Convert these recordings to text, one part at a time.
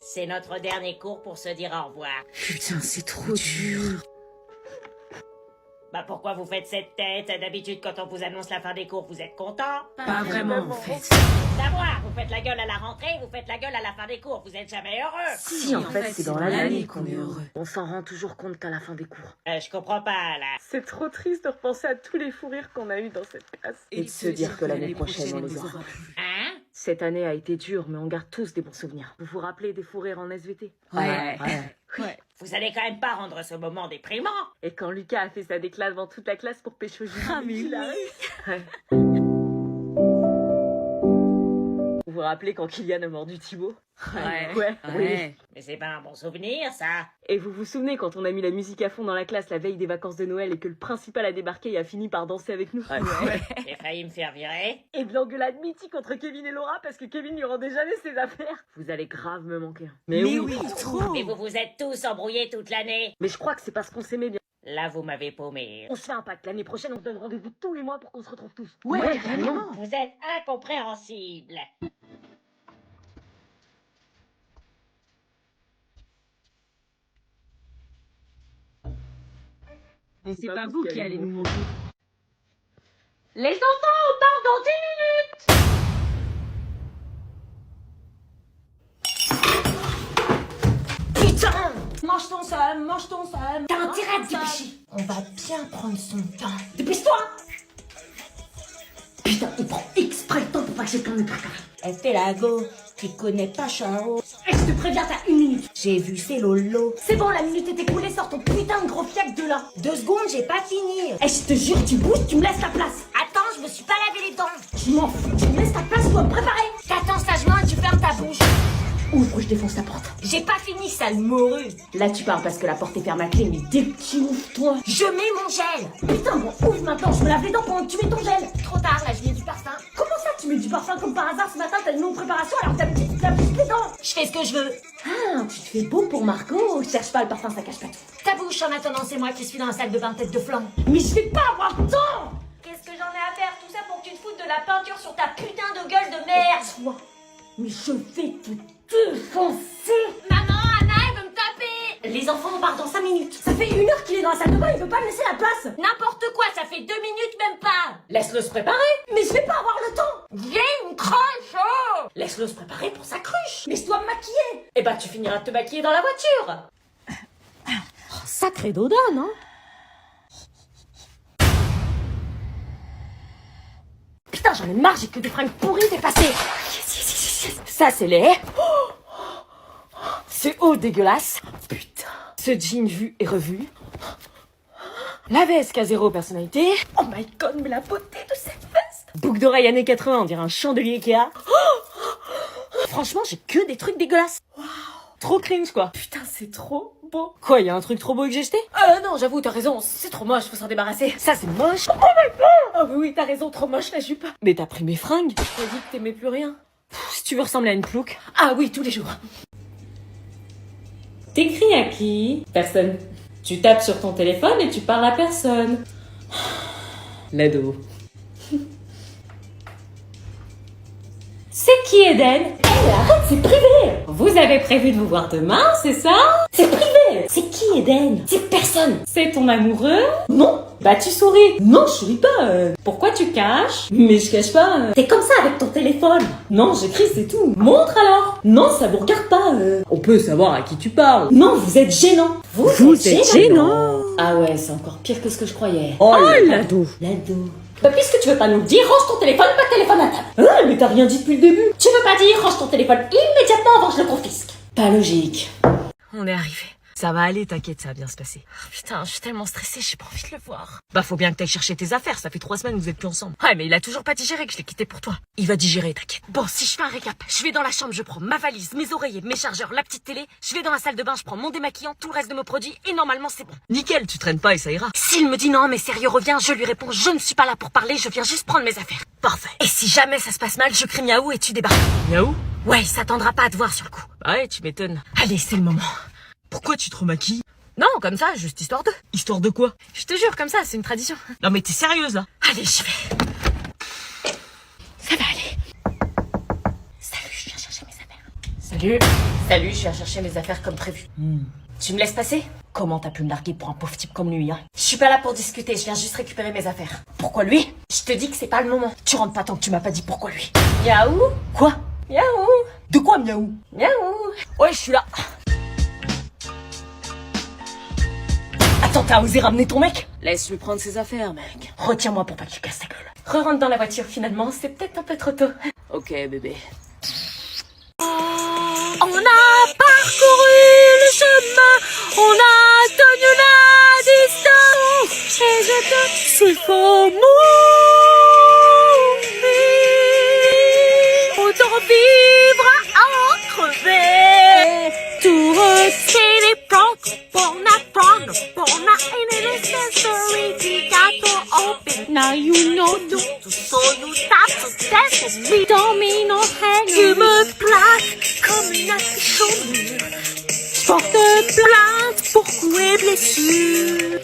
C'est notre dernier cours pour se dire au revoir. Putain, c'est trop dur. Bah pourquoi vous faites cette tête? D'habitude, quand on vous annonce la fin des cours, vous êtes content? Pas vraiment, en fait. Savoir, vous faites la gueule à la rentrée, vous faites la gueule à la fin des cours, vous êtes jamais heureux. Si, en fait, c'est dans l'année qu'on est heureux. On s'en rend toujours compte qu'à la fin des cours. Je comprends pas, là. C'est trop triste de repenser à tous les fous rires qu'on a eu dans cette classe. Et de se dire que l'année prochaine, on les aura plus. Hein? Cette année a été dure, mais on garde tous des bons souvenirs. Vous vous rappelez des fous rires en SVT? Ouais. Vous allez quand même pas rendre ce moment déprimant. Et quand Lucas a fait sa déclat devant toute la classe pour pécho Julie. Ah, mais il a oui. Ouais. Vous vous rappelez quand Kylian a mordu Thibaut? Oui. Mais c'est pas un bon souvenir, ça. Et vous vous souvenez quand on a mis la musique à fond dans la classe la veille des vacances de Noël et que le principal a débarqué et a fini par danser avec nous? J'ai failli me faire virer. Et de l'engueulade mythique entre Kevin et Laura parce que Kevin lui rendait jamais ses affaires. Vous allez grave me manquer. Mais oui, trop. Mais vous vous êtes tous embrouillés toute l'année. Mais je crois que c'est parce qu'on s'aimait bien. Là, vous m'avez paumé. On se fait un pacte. L'année prochaine, on se donne rendez-vous tous les mois pour qu'on se retrouve tous. Ouais, vraiment. Vous êtes incompréhensible. Mais c'est pas vous qui allez nous mourir. Les enfants, on part dans 10 minutes. Putain! Mange ton somme. T'as intérêt à te dépêcher. On va bien prendre son temps. Dépêche-toi! Putain, il prend exprès le temps pour pas que j'ai plein de trucs. Elle fait la go. Tu connais pas Chao. Et je te préviens, t'as 1 minute. J'ai vu c'est Lolo. C'est bon, la minute est écoulée, sors ton putain de gros fiac de là. 2 secondes, j'ai pas fini. Et je te jure, tu bouges, tu me laisses la place. Attends, je me suis pas lavé les dents. Je m'en fous, tu me laisses ta place, je dois me préparer. T'attends sagement et tu fermes ta bouche. Ouvre, je défonce la porte. J'ai pas fini, sale morue. Là, tu parles parce que la porte est fermée à clé, mais dès que tu ouvres, toi. Je mets mon gel. Putain, bon, ouvre maintenant, je me lave les dents pendant que tu mets ton gel. Trop tard, là, je viens du parfum. Comment ça, tu mets du parfum comme par hasard ce matin? T'as une longue préparation alors que t'as petite, t'as plus les dents. Je fais ce que je veux. Ah, tu te fais beau pour Margot. Cherche pas, le parfum, ça cache pas tout. Ta bouche, en attendant, c'est moi qui suis dans la salle de bain tête de flanc. Mais je vais pas avoir le temps. Qu'est-ce que j'en ai à faire? Tout ça pour que tu te foutes de la peinture sur ta putain de gueule de merde. Toi, mais je vais te défoncer. Maman, Anna, elle veut me taper. Les enfants, on part dans 5 minutes. Ça fait 1 heure qu'il est dans la salle de bain, il veut pas me laisser la place. N'importe quoi, ça fait 2 minutes, même pas. Laisse-le se préparer. Mais je vais pas avoir le temps. Viens, une croche, oh. Laisse-le se préparer pour sa cruche. Mais je dois me maquiller. Eh bah, tu finiras de te maquiller dans la voiture. Oh, sacré Doda, non? Putain, j'en ai marre, j'ai que des fringues pourries dépassées. Yes. Ça, c'est laid. C'est haut dégueulasse. Putain. Ce jean vu et revu. La veste qui a 0 personnalité. Oh my god, mais la beauté de cette veste. Boucle d'oreille années 80, on dirait un chandelier Ikea. Franchement, j'ai que des trucs dégueulasses. Wow. Trop cringe, quoi. Putain, c'est trop beau. Quoi, y a un truc trop beau que j'ai jeté? Non, j'avoue, t'as raison, c'est trop moche, faut s'en débarrasser. Ça, c'est moche. Oh my god. Oh oui, t'as raison, trop moche la jupe. Mais t'as pris mes fringues. T'as dit que t'aimais plus rien. Si tu veux ressembler à une plouc. Ah oui, tous les jours. T'écris à qui? Personne. Tu tapes sur ton téléphone et tu parles à personne. L'ado. C'est qui Eden? Arrête, c'est privé. Vous avez prévu de vous voir demain, c'est ça? C'est privé. C'est qui Eden? C'est personne. C'est ton amoureux? Non. Bah tu souris. Non, je souris pas. Pourquoi tu caches? Mais je cache pas. T'es comme ça avec ton téléphone. Non, j'écris, c'est tout. Montre alors. Non, ça vous regarde pas. On peut savoir à qui tu parles. Non, vous êtes gênant. Vous êtes gênant. Ah ouais, c'est encore pire que ce que je croyais. Oh l'ado. L'ado. Bah puisque tu veux pas nous le dire, range ton téléphone, pas de téléphone à table. Mais t'as rien dit depuis le début. Tu veux pas dire, range ton téléphone immédiatement avant que je le confisque. Pas logique. On est arrivé. Ça va aller, t'inquiète, ça va bien se passer. Oh, putain, je suis tellement stressée, j'ai pas envie de le voir. Bah faut bien que t'ailles chercher tes affaires, ça fait 3 semaines que vous êtes plus ensemble. Ouais, mais il a toujours pas digéré que je l'ai quitté pour toi. Il va digérer, t'inquiète. Bon, si je fais un récap, je vais dans la chambre, je prends ma valise, mes oreillers, mes chargeurs, la petite télé, je vais dans la salle de bain, je prends mon démaquillant, tout le reste de mes produits, et normalement c'est bon. Nickel, tu traînes pas et ça ira. S'il me dit non, mais sérieux, reviens, je lui réponds, je ne suis pas là pour parler, je viens juste prendre mes affaires. Parfait. Et si jamais ça se passe mal, je crie miaou et tu débarques. Miaou? Ouais, il s'attendra pas à te voir sur le coup. Ouais, tu m'étonnes. Allez, c'est le moment. Pourquoi tu te remaquilles? Non, comme ça, juste histoire de. Histoire de quoi? Je te jure, comme ça, c'est une tradition. Non mais t'es sérieuse là? Allez, j'y vais. Ça va aller. Salut, je viens chercher mes affaires. Salut. Salut. Salut, je viens chercher mes affaires comme prévu. Tu me laisses passer? Comment t'as pu me larguer pour un pauvre type comme lui, hein? Je suis pas là pour discuter, je viens juste récupérer mes affaires. Pourquoi lui? Je te dis que c'est pas le moment. Tu rentres pas tant que tu m'as pas dit pourquoi lui. Miaou? Quoi? Miaou? De quoi miaou? Miaou? Ouais, je suis là. Attends, t'as osé ramener ton mec? Laisse-lui prendre ses affaires, mec. Retiens-moi pour pas que tu casses ta gueule. Re-rentre dans la voiture finalement, c'est peut-être un peu trop tôt. Ok, bébé. On a parcouru le chemin, on a tenu la distance, et je te s'il faut mourir, autant vivre à en crever. Tout retirer les plans pour apprendre, pour not necessary, we got to open. Now you know you, so you stop to dance with me. Don't mean no hang. Tu me plaques comme une affiche au mur. Je porte plainte pour coups et blessures.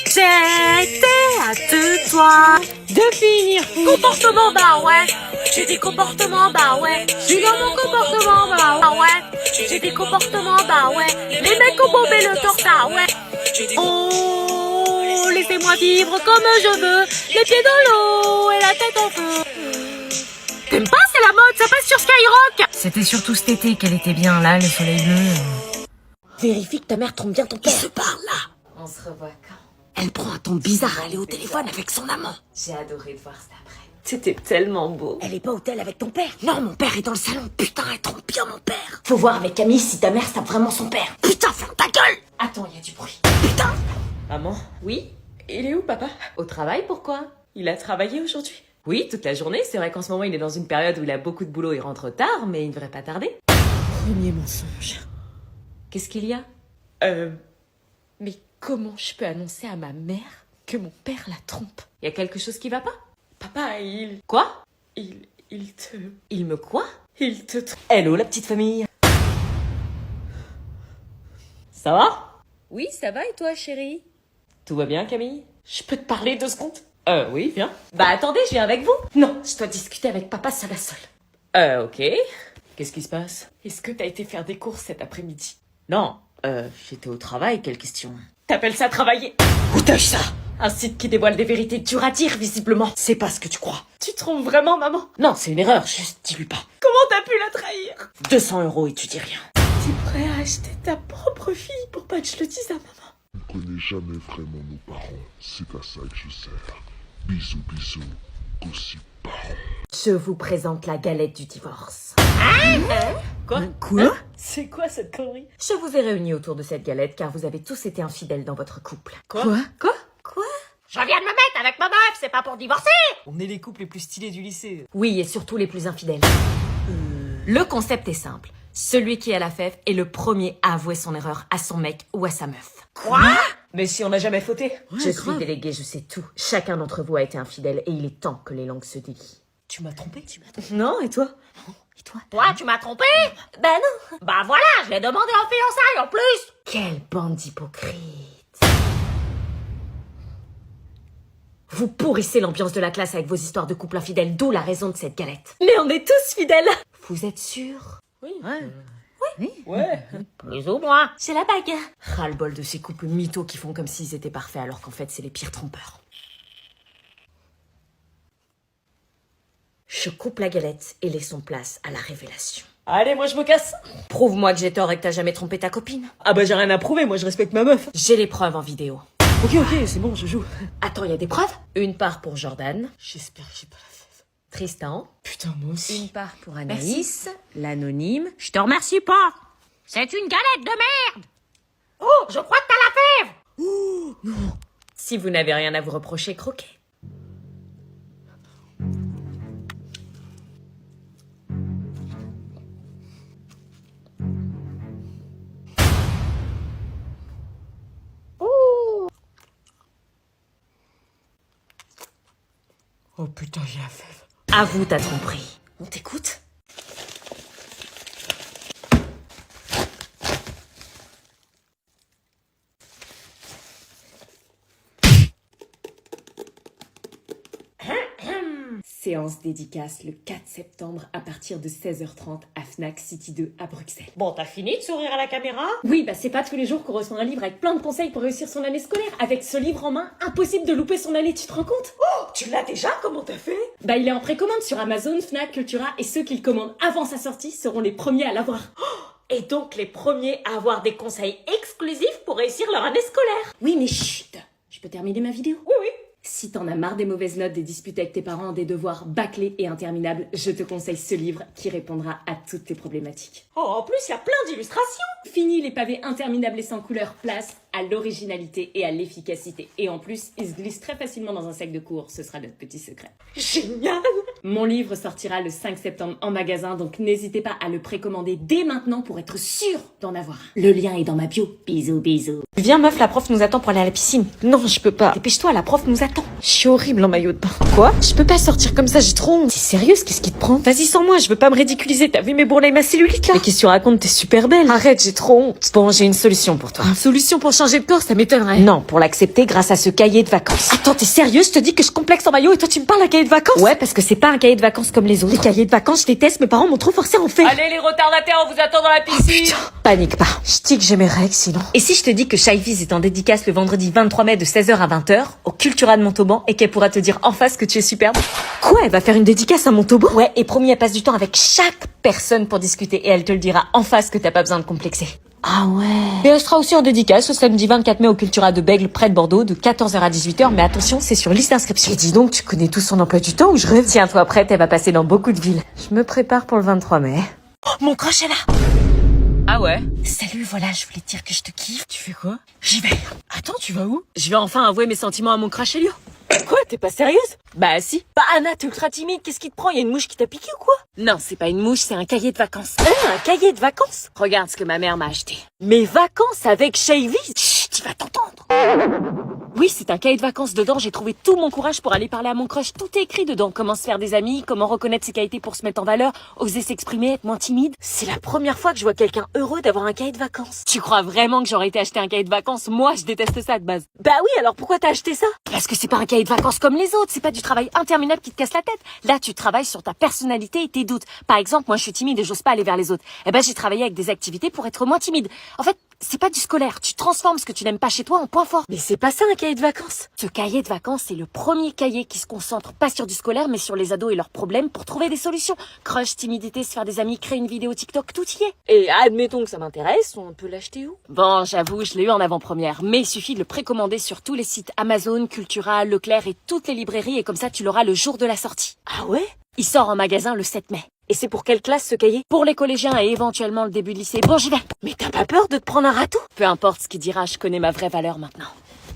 J'étais à deux doigts de finir. Comportement, bah ouais. J'ai des comportements, bah ouais. Je suis dans mon comportement, bah ouais. J'ai des comportements, bah ouais. Les mecs ont bombé le torse, bah ouais. Oh, laissez-moi vivre comme je veux. Les pieds dans l'eau et la tête en feu. T'aimes pas, c'est la mode, ça passe sur Skyrock. C'était surtout cet été qu'elle était bien là, le soleil bleu. Vérifie que ta mère trompe bien ton père. Il se parle là. On se revoit quand? Elle prend un ton bizarre à aller au téléphone avec son amant. J'ai adoré te voir cet après. C'était tellement beau. Elle est pas au tel avec ton père. Non, mon père est dans le salon. Putain, elle trompe bien mon père. Faut voir avec Camille si ta mère tape vraiment son père. Putain, ferme ta gueule. Attends, il y a du bruit. Putain. Maman? Oui? Il est où, papa? Au travail, pourquoi? Il a travaillé aujourd'hui? Oui, toute la journée. C'est vrai qu'en ce moment, il est dans une période où il a beaucoup de boulot et rentre tard, mais il ne devrait pas tarder. Premier mensonge. Qu'est-ce qu'il y a? Mais comment je peux annoncer à ma mère que mon père la trompe? Il y a quelque chose qui va pas? Papa, il Quoi? te... Il me quoi? Il te trompe. Hello, la petite famille. Ça va? Oui, ça va et toi, chérie? Tout va bien, Camille? Je peux te parler 2 secondes? Oui, viens. Bah attendez, je viens avec vous. Non, je dois discuter avec papa seul à seul. Ok. Qu'est-ce qui se passe? Est-ce que t'as été faire des courses cet après-midi? Non, j'étais au travail, quelle question? T'appelles ça travailler? Où t'as eu ça? Un site qui dévoile des vérités dures à dire, visiblement. C'est pas ce que tu crois. Tu trompes vraiment, maman? Non, c'est une erreur, juste dis-lui pas. Comment t'as pu la trahir? 200 € et tu dis rien. T'es prêt à acheter ta propre fille pour pas que je le dise à maman? On ne connaît jamais vraiment nos parents, c'est à ça que je sers. Bisous, bisous, gossip parents. Je vous présente la galette du divorce. Quoi? Quoi? C'est quoi cette connerie? Je vous ai réunis autour de cette galette car vous avez tous été infidèles dans votre couple. Quoi? Je viens de me mettre avec ma meuf, c'est pas pour divorcer. On est les couples les plus stylés du lycée. Oui, et surtout les plus infidèles. Le concept est simple. Celui qui a la fève est le premier à avouer son erreur à son mec ou à sa meuf. Mais si on n'a jamais fauté? Je suis déléguée, je sais tout. Chacun d'entre vous a été infidèle et il est temps que les langues se délient. Tu m'as trompé? Non, et toi? Et toi? Toi, tu m'as trompé? Bah non. Bah voilà, je l'ai demandé en fiançailles en plus. Quelle bande d'hypocrites. Vous pourrissez l'ambiance de la classe avec vos histoires de couple infidèle, d'où la raison de cette galette. Mais on est tous fidèles! Vous êtes sûrs? Ouais. Plus ou moins. J'ai la bague. Ras-le-bol de ces couples mythos qui font comme s'ils étaient parfaits alors qu'en fait c'est les pires trompeurs. Je coupe la galette et laissons place à la révélation. Allez, moi je me casse. Prouve-moi que j'ai tort et que t'as jamais trompé ta copine. Ah bah j'ai rien à prouver, moi je respecte ma meuf. J'ai les preuves en vidéo. Ok, c'est bon, je joue. Attends, il y a des preuves? Une part pour Jordan, J'espère que j'ai pas la fève. Tristan, Putain, moi aussi. une part pour Anaïs, l'anonyme. Je te remercie pas. C'est une galette de merde. Oh, je crois que t'as la fève. Si vous n'avez rien à vous reprocher, croquez. Oh putain, j'ai la fève. Avoue ta tromperie. On t'écoute? Séance dédicace le 4 septembre à partir de 16h30 à Fnac City 2 à Bruxelles. Bon, t'as fini de sourire à la caméra? Oui, c'est pas tous les jours qu'on reçoit un livre avec plein de conseils pour réussir son année scolaire. Avec ce livre en main, impossible de louper son année, tu te rends compte? Oh, tu l'as déjà? Comment t'as fait? Il est en précommande sur Amazon, Fnac, Cultura, et ceux qui le commandent avant sa sortie seront les premiers à l'avoir. Et donc les premiers à avoir des conseils exclusifs pour réussir leur année scolaire. Oui, mais chut, je peux terminer ma vidéo? Oui, oui. Si t'en as marre des mauvaises notes, des disputes avec tes parents, des devoirs bâclés et interminables, je te conseille ce livre qui répondra à toutes tes problématiques. Oh, en plus, il y a plein d'illustrations. Fini les pavés interminables et sans couleur, place à l'originalité et à l'efficacité. Et en plus, il se glisse très facilement dans un sac de cours, ce sera notre petit secret. Génial. Mon livre sortira le 5 septembre en magasin, donc n'hésitez pas à le précommander dès maintenant pour être sûr d'en avoir un. Le lien est dans ma bio. Bisous, bisous. Viens meuf, la prof nous attend pour aller à la piscine. Non, je peux pas. Dépêche-toi, la prof nous attend. Je suis horrible en maillot de bain. Quoi? Je peux pas sortir comme ça, j'ai trop honte. T'es sérieuse? Qu'est-ce qui te prend? Vas-y sans moi, je veux pas me ridiculiser. T'as vu mes bourrelets et ma cellulite là? Mais qu'est-ce que tu racontes? T'es super belle. Arrête, j'ai trop honte. Bon, j'ai une solution pour toi. Une solution pour changer de corps, ça m'étonnerait. Non, pour l'accepter grâce à ce cahier de vacances. Attends, t'es sérieuse? Je te dis que je complexe en maillot et toi tu me parles d'un cahier de vacances? Ouais, parce que c'est pas un cahier de vacances comme les autres. Les cahiers de vacances, je déteste, mes parents m'ont trop forcé à en faire. Allez les retardataires, on vous attend dans la piscine. Panique pas. Je dis que j'ai mes règles sinon. Et si je te dis que Shy Viz est en dédicace le vendredi 23 mai de 16h à 20h au Cultura de Montauban et qu'elle pourra te dire en face que tu es superbe? Quoi? Elle va faire une dédicace à Montauban? Ouais, et promis, elle passe du temps avec chaque personne pour discuter et elle te le dira en face que t'as pas besoin de complexer. Ah ouais. Et elle sera aussi en dédicace ce samedi 24 mai au Cultura de Bègle près de Bordeaux de 14h à 18h, mais attention, c'est sur liste d'inscription. Et dis donc, tu connais tout son emploi du temps ou je rêve? Tiens-toi prête, elle va passer dans beaucoup de villes. Je me prépare pour le 23 mai. Oh, mon crush est là. Ah ouais? Salut, voilà, je voulais te dire que je te kiffe. Tu fais quoi? J'y vais. Attends, tu vas où? Je vais enfin avouer mes sentiments à mon crush Elio. Quoi, t'es pas sérieuse? Bah si. Bah Anna, t'es ultra timide, qu'est-ce qui te prend? Y a une mouche qui t'a piqué ou quoi? Non, c'est pas une mouche, c'est un cahier de vacances. Un cahier de vacances? Regarde ce que ma mère m'a acheté. Mes vacances avec Shy Viz? Chut, tu vas t'entendre. Oui, c'est un cahier de vacances. Dedans, j'ai trouvé tout mon courage pour aller parler à mon crush. Tout est écrit dedans. Comment se faire des amis, comment reconnaître ses qualités pour se mettre en valeur, oser s'exprimer, être moins timide. C'est la première fois que je vois quelqu'un heureux d'avoir un cahier de vacances. Tu crois vraiment que j'aurais été acheter un cahier de vacances? Moi, je déteste ça de base. Bah oui, alors pourquoi t'as acheté ça? Parce que c'est pas un cahier de vacances comme les autres. C'est pas du travail interminable qui te casse la tête. Là, tu travailles sur ta personnalité et tes doutes. Par exemple, moi, je suis timide et j'ose pas aller vers les autres. Eh ben, j'ai travaillé avec des activités pour être moins timide. En fait, c'est pas du scolaire. Tu transformes ce que tu n'aimes pas chez toi en point fort. Mais c'est pas ça un cahier de vacances. Ce cahier de vacances, c'est le premier cahier qui se concentre pas sur du scolaire, mais sur les ados et leurs problèmes pour trouver des solutions. Crush, timidité, se faire des amis, créer une vidéo TikTok, tout y est. Et admettons que ça m'intéresse, on peut l'acheter où? Bon, j'avoue, je l'ai eu en avant-première, mais il suffit de le précommander sur tous les sites Amazon, Cultura, Leclerc et toutes les librairies, et comme ça, tu l'auras le jour de la sortie. Ah ouais? Il sort en magasin le 7 mai. Et c'est pour quelle classe ce cahier? Pour les collégiens et éventuellement le début de lycée. Bon, j'y vais. Mais t'as pas peur de te prendre un râteau? Peu importe ce qu'il dira, je connais ma vraie valeur maintenant.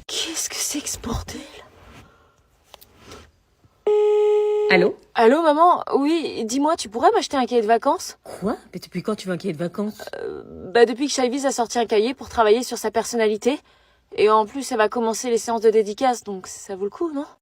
Qu'est-ce que c'est que ce bordel? Allô? Allô maman? Oui, dis-moi, tu pourrais m'acheter un cahier de vacances? Quoi? Mais depuis quand tu veux un cahier de vacances? Bah depuis que Shy Viz a sorti un cahier pour travailler sur sa personnalité. Et en plus, elle va commencer les séances de dédicace, donc ça vaut le coup, non?